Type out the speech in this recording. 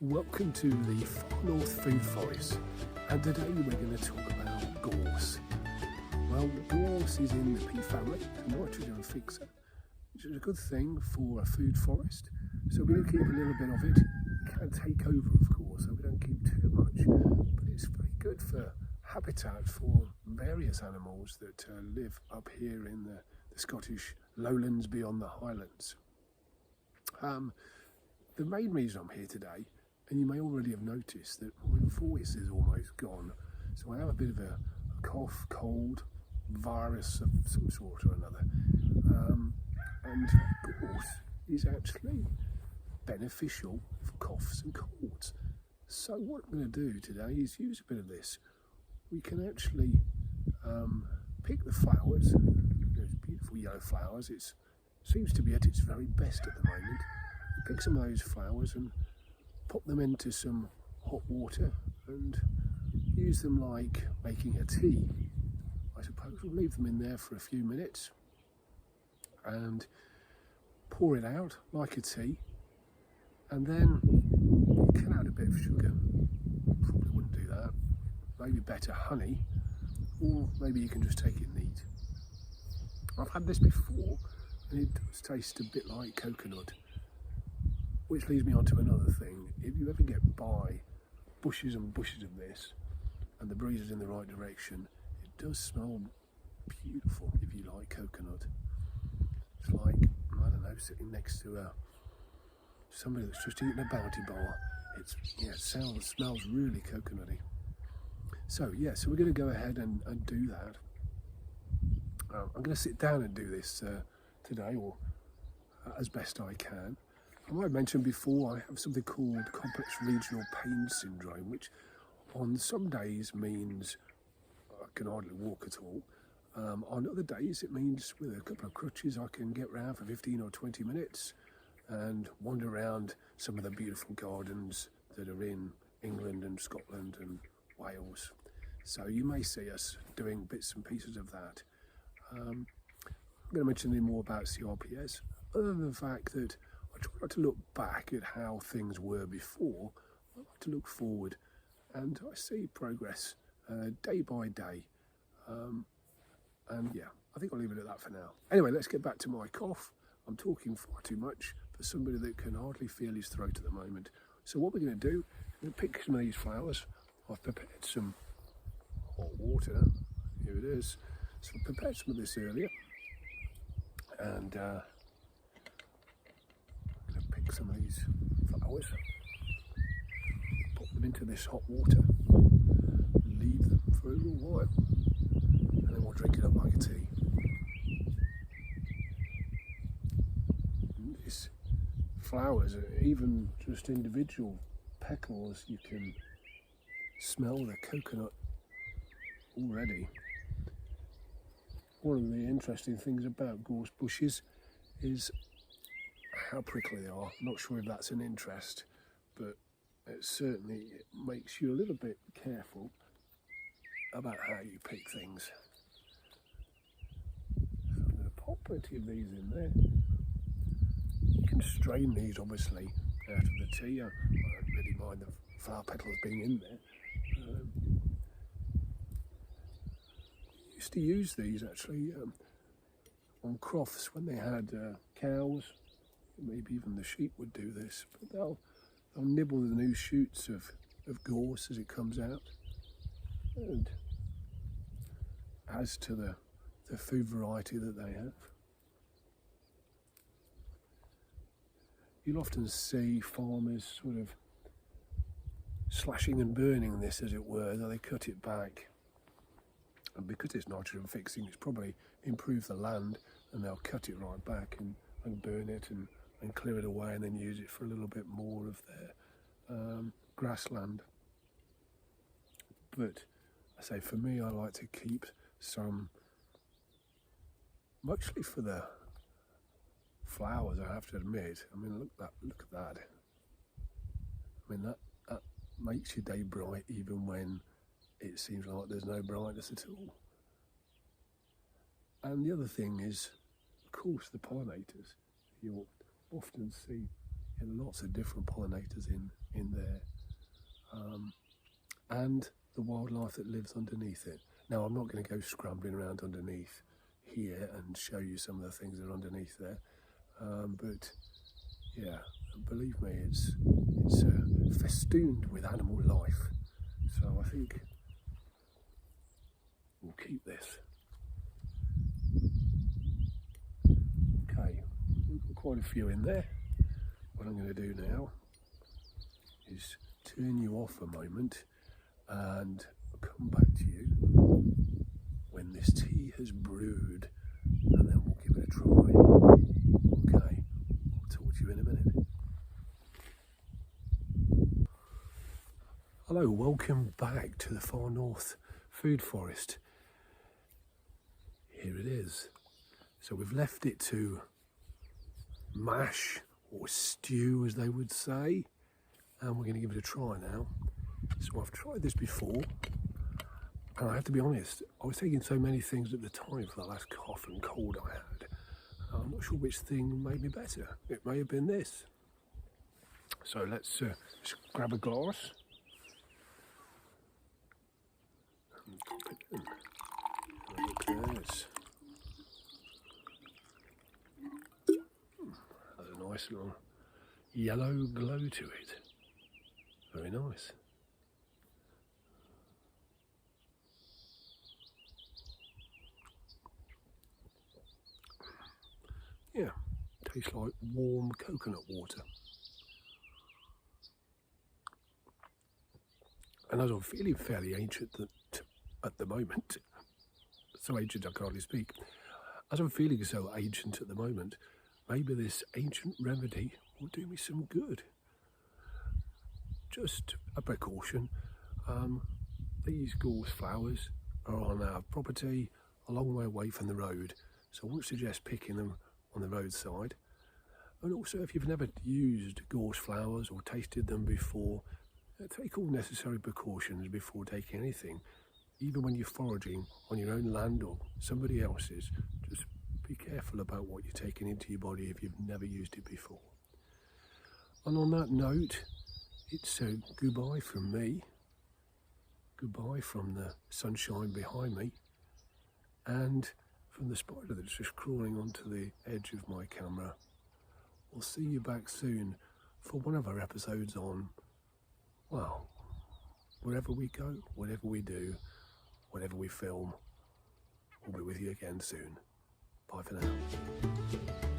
Welcome to the Far North Food Forest, and today we're going to talk about gorse. Well, gorse is in the pea family, it's a nitrogen fixer, which is a good thing for a food forest. So we're going to keep a little bit of it. It can take over, of course, so we don't keep too much, but it's very good for habitat for various animals that live up here in the Scottish lowlands beyond the Highlands. The main reason I'm here today, and you may already have noticed that my voice is almost gone, so I have a bit of a cough, cold, virus of some sort or another. And gorse is actually beneficial for coughs and colds. So what I'm going to do today is use a bit of this. We can actually pick the flowers, those beautiful yellow flowers. It seems to be at its very best at the moment. Pick some of those flowers and pop them into some hot water and use them like making a tea. I suppose we'll leave them in there for a few minutes and pour it out like a tea, and then you can add a bit of sugar. Probably wouldn't do that. Maybe better honey, or maybe you can just take it neat. I've had this before and it does taste a bit like coconut. Which leads me on to another thing. If you ever get by bushes and bushes of this and the breeze is in the right direction, it does smell beautiful if you like coconut. It's like, I don't know, sitting next to somebody that's just eating a bounty bar. It smells really coconutty. So so we're going to go ahead and do that. I'm going to sit down and do this today, or as best I can. I might have mentioned before, I have something called complex regional pain syndrome, which on some days means I can hardly walk at all. On other days it means with a couple of crutches I can get round for 15 or 20 minutes and wander around some of the beautiful gardens that are in England and Scotland and Wales. So you may see us doing bits and pieces of that. I'm going to mention a little more about CRPS, other than the fact that I try not to look back at how things were before. I like to look forward, and I see progress day by day. I think I'll leave it at that for now. Anyway, let's get back to my cough. I'm talking far too much for somebody that can hardly feel his throat at the moment. So what we're going to do, we're going to pick some of these flowers. I've prepared some hot water. Here it is. So I prepared some of this earlier, and some of these flowers, put them into this hot water, leave them for a little while, and then we'll drink it up like a tea. And these flowers, even just individual petals, you can smell the coconut already. One of the interesting things about gorse bushes is how prickly they are. I'm not sure if that's an interest, but it certainly makes you a little bit careful about how you pick things. So I'm going to pop plenty of these in there. You can strain these obviously out of the tea. I don't really mind the flower petals being in there. Used to use these actually on crofts when they had cows. Maybe even the sheep would do this, but they'll nibble the new shoots of gorse as it comes out, and as to the food variety that they have. You'll often see farmers sort of slashing and burning this, as it were. They cut it back, and because it's nitrogen fixing, it's probably improved the land, and they'll cut it right back and burn it and clear it away, and then use it for a little bit more of their grassland. But I say, for me, I like to keep some, mostly for the flowers, I have to admit. I mean, look at that. I mean, that makes your day bright even when it seems like there's no brightness at all. And the other thing is, of course, the pollinators. You'll often see lots of different pollinators in in there, and the wildlife that lives underneath it. Now, I'm not going to go scrambling around underneath here and show you some of the things that are underneath there, but yeah, believe me, it's festooned with animal life. So I think we'll keep this. Okay, we've got quite a few in there. What I'm going to do now is turn you off a moment and come back to you when this tea has brewed, and then we'll give it a try. Okay, I'll talk to you in a minute. Hello, welcome back to the far north food forest. Here it is. So we've left it to mash or stew, as they would say, and we're going to give it a try now. So I've tried this before, and I have to be honest, I was taking so many things at the time for that last cough and cold I had. I'm not sure which thing made me better. It may have been this. So let's grab a glass. And look at this. Has a nice little yellow glow to it. Very nice. Yeah, tastes like warm coconut water. And as I'm feeling fairly ancient at the moment, so ancient I can't hardly speak, as I'm feeling so ancient at the moment, maybe this ancient remedy will do me some good. Just a precaution, these gorse flowers are on our property a long way away from the road, so I wouldn't suggest picking them on the roadside. And also, if you've never used gorse flowers or tasted them before, take all necessary precautions before taking anything. Even when you're foraging on your own land or somebody else's, just be careful about what you're taking into your body if you've never used it before. And on that note, it's goodbye from me, goodbye from the sunshine behind me, and from the spider that's just crawling onto the edge of my camera. We'll see you back soon for one of our episodes on, well, wherever we go, whatever we do, whatever we film, we'll be with you again soon. Bye for now.